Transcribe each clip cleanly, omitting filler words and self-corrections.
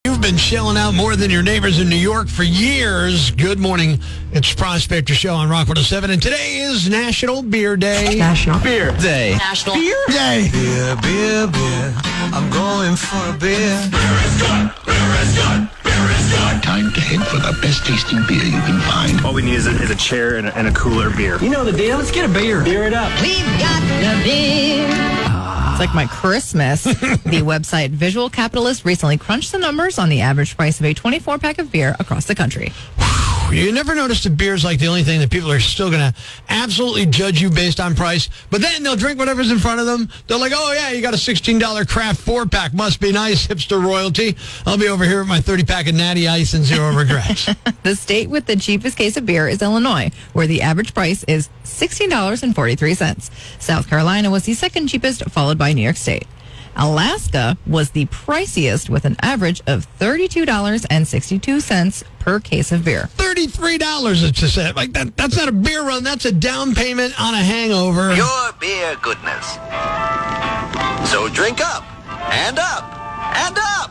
You've been shelling out more than your neighbors in New York for years. Good morning. It's Prospector Show on Rock 107, and today is National Beer Day. National Beer Day. National Beer Day. Beer, beer, beer. I'm going for a beer. Beer is good. Beer is good. Beer is good. Time to head for the best tasting beer you can find. All we need is a chair and a cooler beer. You know the deal. Let's get a beer. Beer it up. We've got the beer. It's like my Christmas. The website Visual Capitalist recently crunched the numbers on the average price of a 24-pack of beer across the country. You never noticed that beer's like the only thing that people are still going to absolutely judge you based on price, but then they'll drink whatever's in front of them. They're like, oh, yeah, you got a $16 craft 4-pack. Must be nice, hipster royalty. I'll be over here with my 30-pack of Natty Ice and zero regrets. The state with the cheapest case of beer is Illinois, where the average price is $16.43. South Carolina was the second cheapest, followed by New York State. Alaska was the priciest with an average of $32.62 per case of beer. $33 it's just said. Like that's not a beer run, that's a down payment on a hangover. Pure beer goodness. So drink up, and up, and up.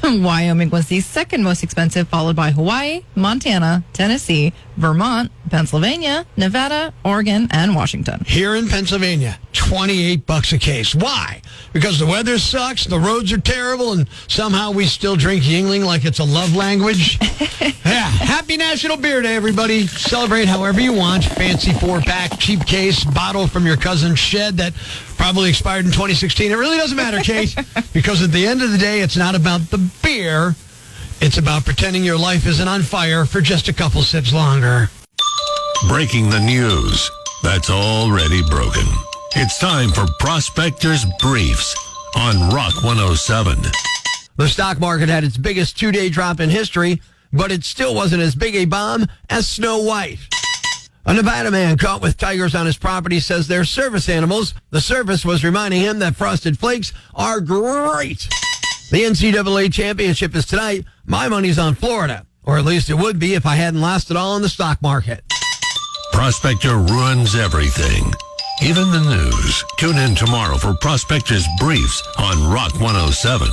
Wyoming was the second most expensive, followed by Hawaii, Montana, Tennessee, Vermont, Pennsylvania, Nevada, Oregon, and Washington. Here in Pennsylvania, $28 a case. Why? Because the weather sucks, the roads are terrible, and somehow we still drink Yingling like it's a love language. Yeah, happy National Beer Day, everybody. Celebrate however you want. Fancy 4-pack, cheap case, bottle from your cousin's shed that probably expired in 2016. It really doesn't matter, Kate, because at the end of the day, it's not about the beer. It's about pretending your life isn't on fire for just a couple sips longer. Breaking the news that's already broken. It's time for Prospector's Briefs on Rock 107. The stock market had its biggest two-day drop in history, but it still wasn't as big a bomb as Snow White. A Nevada man caught with tigers on his property says they're service animals. The service was reminding him that Frosted Flakes are great. The NCAA championship is tonight. My money's on Florida, or at least it would be if I hadn't lost it all in the stock market. Prospector ruins everything, even the news. Tune in tomorrow for Prospector's Briefs on Rock 107.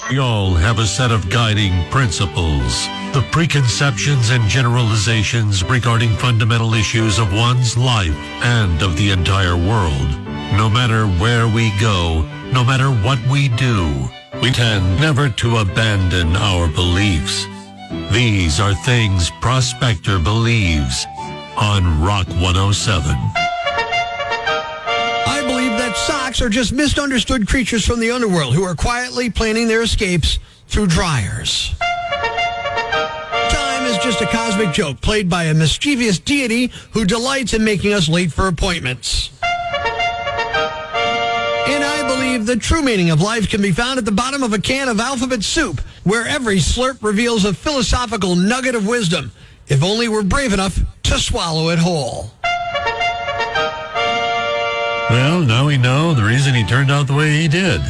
We all have a set of guiding principles, the preconceptions and generalizations regarding fundamental issues of one's life and of the entire world. No matter where we go, no matter what we do, we tend never to abandon our beliefs. These are things Prospector believes on Rock 107. I believe that socks are just misunderstood creatures from the underworld who are quietly planning their escapes through dryers. Time is just a cosmic joke played by a mischievous deity who delights in making us late for appointments. And I believe the true meaning of life can be found at the bottom of a can of alphabet soup, where every slurp reveals a philosophical nugget of wisdom, if only we're brave enough to swallow it whole. Well, now we know the reason he turned out the way he did.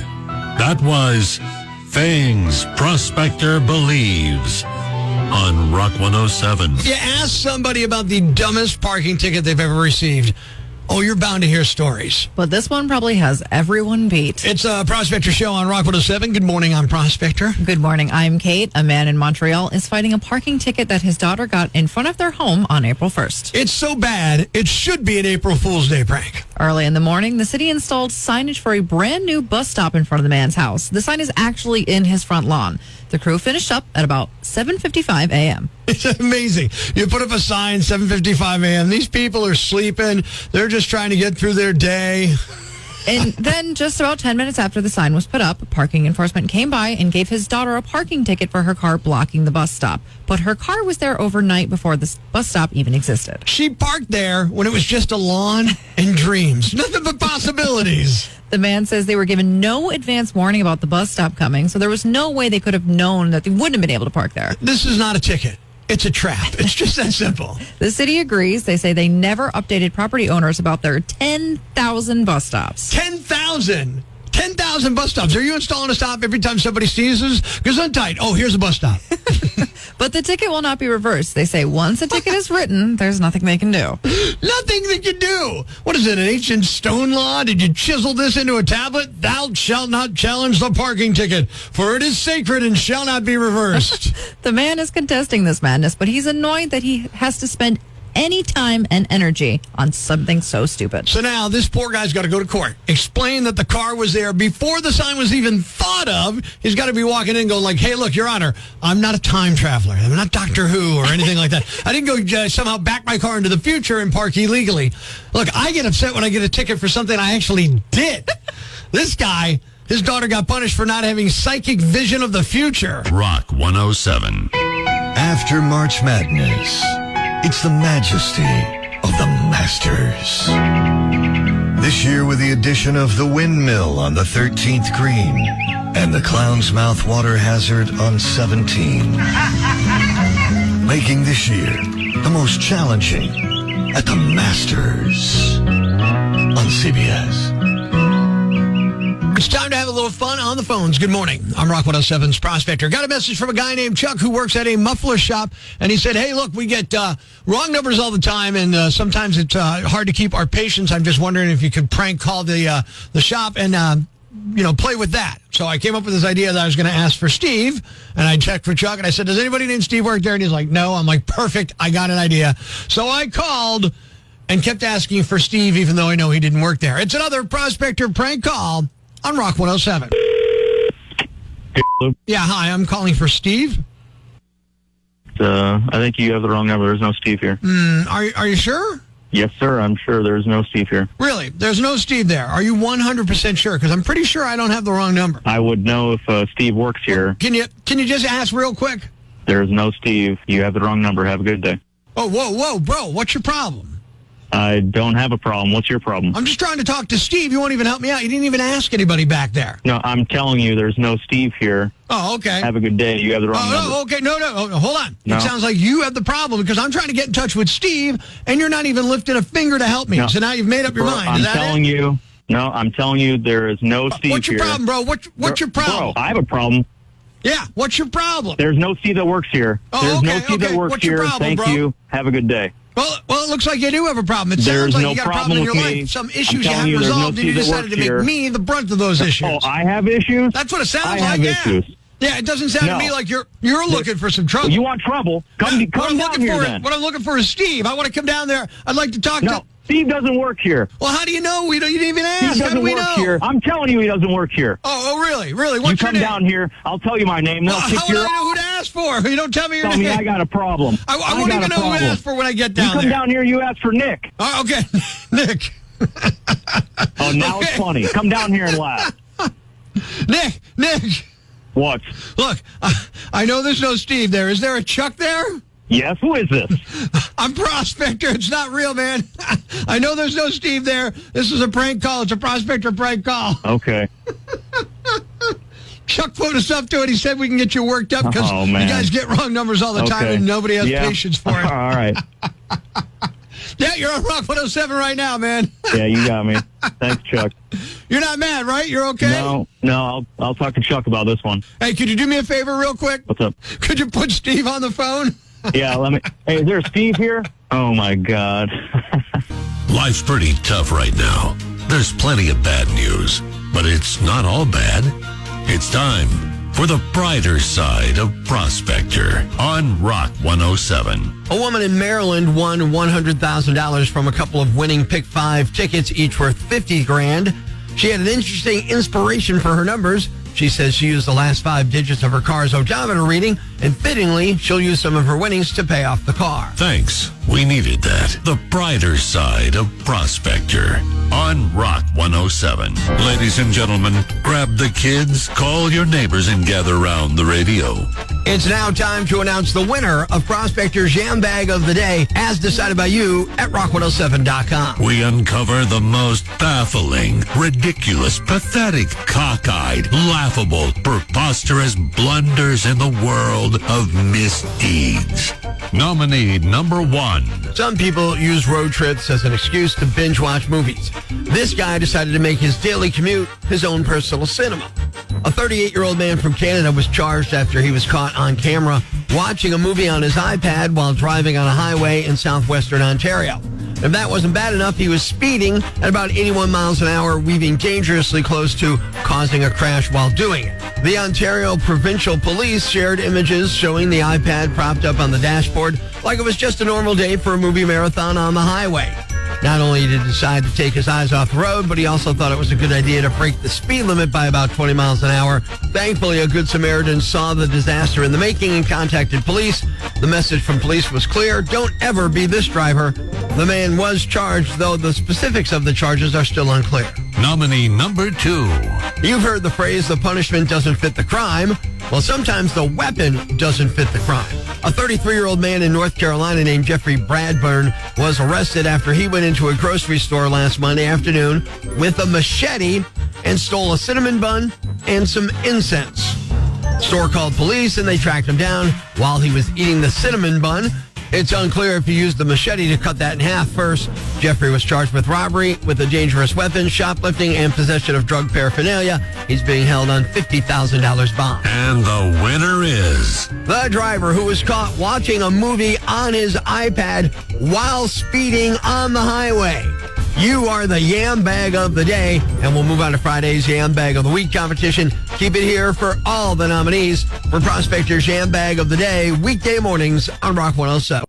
That was Things Prospector Believes on Rock 107. You ask somebody about the dumbest parking ticket they've ever received. Oh, you're bound to hear stories. But this one probably has everyone beat. It's a Prospector Show on Rock 107. Good morning, I'm Prospector. Good morning, I'm Kate. A man in Montreal is fighting a parking ticket that his daughter got in front of their home on April 1st. It's so bad, it should be an April Fool's Day prank. Early in the morning, the city installed signage for a brand new bus stop in front of the man's house. The sign is actually in his front lawn. The crew finished up at about 7:55 a.m. It's amazing. You put up a sign, 7:55 a.m. These people are sleeping. They're just trying to get through their day. And then just about 10 minutes after the sign was put up, parking enforcement came by and gave his daughter a parking ticket for her car blocking the bus stop. But her car was there overnight before the bus stop even existed. She parked there when it was just a lawn and dreams. Nothing but possibilities. The man says they were given no advance warning about the bus stop coming, so there was no way they could have known that they wouldn't have been able to park there. This is not a ticket. It's a trap. It's just that simple. The city agrees. They say they never updated property owners about their 10,000 bus stops. 10,000? 10,000 bus stops. Are you installing a stop every time somebody sneezes? Gesundheit. Oh, here's a bus stop. But the ticket will not be reversed. They say once a ticket is written, there's nothing they can do. Nothing they can do. What is it, an ancient stone law? Did you chisel this into a tablet? Thou shalt not challenge the parking ticket, for it is sacred and shall not be reversed. The man is contesting this madness, but he's annoyed that he has to spend any time and energy on something so stupid. So now this poor guy's got to go to court, explain that the car was there before the sign was even thought of. He's got to be walking in going like, hey, look, Your Honor, I'm not a time traveler. I'm not Doctor Who or anything like that. I didn't go somehow back my car into the future and park illegally. Look, I get upset when I get a ticket for something I actually did. This guy, his daughter got punished for not having psychic vision of the future. Rock 107. After March Madness, it's the majesty of the Masters. This year with the addition of the windmill on the 13th green and the Clown's Mouth water hazard on 17. Making this year the most challenging at the Masters on CBS. It's time to have a little fun on the phones. Good morning. I'm Rock 107's Prospector. Got a message from a guy named Chuck who works at a muffler shop, and he said, hey, look, we get wrong numbers all the time, and sometimes it's hard to keep our patience. I'm just wondering if you could prank call the shop and, play with that. So I came up with this idea that I was going to ask for Steve, and I checked for Chuck, and I said, does anybody named Steve work there? And he's like, no. I'm like, perfect. I got an idea. So I called and kept asking for Steve, even though I know he didn't work there. It's another Prospector prank call on Rock 107. Yeah, hi, I'm calling for Steve. I think you have the wrong number. There's no Steve here. Are you sure? Yes, sir. I'm sure there's no Steve here. Really? There's no Steve there. Are you 100% sure? Because I'm pretty sure I don't have the wrong number. I would know if Steve works here. Can you just ask real quick? There's no Steve. You have the wrong number. Have a good day. Oh, whoa, bro. What's your problem? I don't have a problem. What's your problem? I'm just trying to talk to Steve. You won't even help me out. You didn't even ask anybody back there. No, I'm telling you there's no Steve here. Oh, okay. Have a good day. You have the wrong number. Oh, okay. No. Hold on. No. It sounds like you have the problem because I'm trying to get in touch with Steve, and you're not even lifting a finger to help me. No. So now you've made up your mind. Is that telling you. No, I'm telling you there is no Steve here. What's your problem, bro? What's your problem? Bro, I have a problem. Yeah, what's your problem? There's no Steve that works here. There's no Steve that works what's your here. problem, Thank bro? you. Have a good day. Well, it looks like you do have a problem. It sounds There's like no you got a problem problem in your with life. me. Some I'm issues you telling haven't you, there's no resolved, and you Steve that decided to works make here. me the brunt of those issues. Oh, I have issues? That's what it sounds I like, have issues. Yeah, it doesn't sound to me like you're looking for some trouble. You want trouble? Come down here then. What I'm looking for is Steve. I want to come down there. I'd like to talk to... No, Steve doesn't work here. Well, how do you know? You didn't even ask. Steve How do we doesn't work know? here. I'm telling you he doesn't work here. Oh, really? Really? You What's your come name? down here, I'll tell you my name. How would I know who to ask for? You don't tell me your Tell name. me I got a problem. I won't even know who to ask for when I get down there. You come down here, you ask for Nick. Oh, okay. Nick. Oh, now it's funny. Come down here and laugh. Nick. What? Look, I know there's no Steve there. Is there a Chuck there? Yes, who is this? I'm Prospector. It's not real, man. I know there's no Steve there. This is a prank call. It's a Prospector prank call. Okay. Chuck put us up to it. He said we can get you worked up because you guys get wrong numbers all the time and nobody has patience for it. All right. Yeah, you're on Rock 107 right now, man. Yeah, you got me. Thanks, Chuck. You're not mad, right? You're okay? No, I'll talk to Chuck about this one. Hey, could you do me a favor real quick? What's up? Could you put Steve on the phone? Yeah, let me. Hey, is there a Steve here? Oh, my God. Life's pretty tough right now. There's plenty of bad news, but it's not all bad. It's time for the brighter side of Prospector on Rock 107. A woman in Maryland won $100,000 from a couple of winning Pick 5 tickets, each worth $50,000. She had an interesting inspiration for her numbers. She says she used the last 5 digits of her car's odometer reading, and fittingly, she'll use some of her winnings to pay off the car. Thanks. We needed that. The brighter side of Prospector on Rock 107. Ladies and gentlemen, grab the kids, call your neighbors, and gather around the radio. It's now time to announce the winner of Prospector's Jam Bag of the Day, as decided by you at rock107.com. We uncover the most baffling, ridiculous, pathetic, cockeyed, laughable, preposterous blunders in the world of misdeeds. Nominee number 1. Some people use road trips as an excuse to binge watch movies. This guy decided to make his daily commute his own personal cinema. A 38-year-old man from Canada was charged after he was caught on camera watching a movie on his iPad while driving on a highway in southwestern Ontario. If that wasn't bad enough, he was speeding at about 81 miles an hour, weaving dangerously close to causing a crash while doing it. The Ontario Provincial Police shared images showing the iPad propped up on the dashboard like it was just a normal day for a movie marathon on the highway. Not only did he decide to take his eyes off the road, but he also thought it was a good idea to break the speed limit by about 20 miles an hour. Thankfully, a good Samaritan saw the disaster in the making and contacted police. The message from police was clear: don't ever be this driver. The man was charged, though the specifics of the charges are still unclear. Nominee number 2. You've heard the phrase, the punishment doesn't fit the crime. Well, sometimes the weapon doesn't fit the crime. A 33-year-old man in North Carolina named Jeffrey Bradburn was arrested after he went into a grocery store last Monday afternoon with a machete and stole a cinnamon bun and some incense. The store called police and they tracked him down while he was eating the cinnamon bun. It's unclear if he used the machete to cut that in half first. Jeffrey was charged with robbery with a dangerous weapon, shoplifting, and possession of drug paraphernalia. He's being held on $50,000 bond. And the winner is the driver who was caught watching a movie on his iPad while speeding on the highway. You are the Yam Bag of the Day, and we'll move on to Friday's Yam Bag of the Week competition. Keep it here for all the nominees for Prospector's Yam Bag of the Day, weekday mornings on Rock 107.